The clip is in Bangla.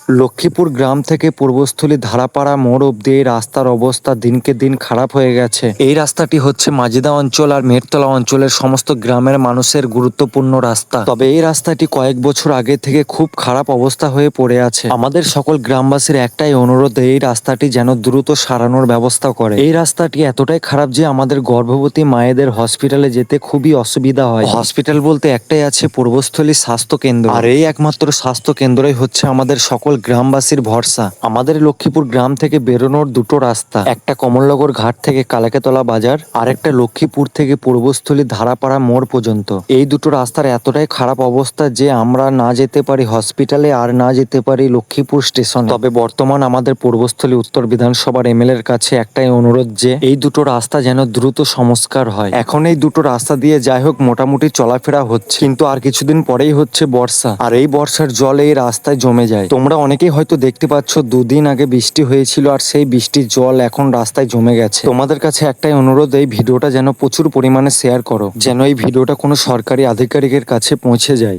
লক্ষ্মীপুর গ্রাম থেকে পূর্বস্থলী ধারাপাড়া মোড় অব্দি এই রাস্তার অবস্থা দিনকে দিন খারাপ হয়ে গেছে। এই রাস্তাটি হচ্ছে মাজিদা অঞ্চল আর মেটতলা অঞ্চলের সমস্ত গ্রামের মানুষের গুরুত্বপূর্ণ রাস্তা। তবে এই রাস্তাটি কয়েক বছর আগে থেকে খুব খারাপ অবস্থা হয়ে পড়ে আছে। আমাদের সকল গ্রামবাসীর একটাই অনুরোধ, এই রাস্তাটি যেন দ্রুত সারানোর ব্যবস্থা করে। এই রাস্তাটি এতটাই খারাপ যে আমাদের গর্ভবতী মায়েদের হসপিটালে যেতে খুবই অসুবিধা হয়। হসপিটাল বলতে একটাই আছে, পূর্বস্থলী স্বাস্থ্য কেন্দ্র, আর এই একমাত্র স্বাস্থ্য কেন্দ্রই হচ্ছে আমাদের সকল গ্রামবাসীর ভরসা। আমাদের লক্ষ্মীপুর গ্রাম থেকে বেরোনোর দুটো রাস্তা, একটা কমলনগর ঘাট থেকে কালাকেতলা বাজার, আর একটা লক্ষ্মীপুর থেকে পূর্বস্থলী ধারাপাড়া মোড় পর্যন্ত। এই দুটো রাস্তার এতটাই খারাপ অবস্থা যে আমরা না যেতে পারি হসপিটালে আর না যেতে পারি লক্ষ্মীপুর স্টেশনে। তবে বর্তমান আমাদের পূর্বস্থলী উত্তর বিধানসভার এমএলএর কাছে একটাই অনুরোধ যে এই দুটো রাস্তা যেন দ্রুত সংস্কার হয়। এখন এই দুটো রাস্তা দিয়ে যাই হোক মোটামুটি চলাফেরা হচ্ছে, কিন্তু আর কিছুদিন পরেই হচ্ছে বর্ষা, আর এই বর্ষার জল এই রাস্তায় জমে যায়। তোমরা অনেকেই হয়তো দেখতে পাচ্ছ, দুদিন আগে বৃষ্টি হয়েছিল আর সেই বৃষ্টির জল এখন রাস্তায় জমে গেছে। তোমাদের কাছে একটাই অনুরোধ, এই ভিডিওটা যেন প্রচুর পরিমাণে শেয়ার করো, যেন এই ভিডিওটা কোনো সরকারি আধিকারিকের কাছে পৌঁছে যায়।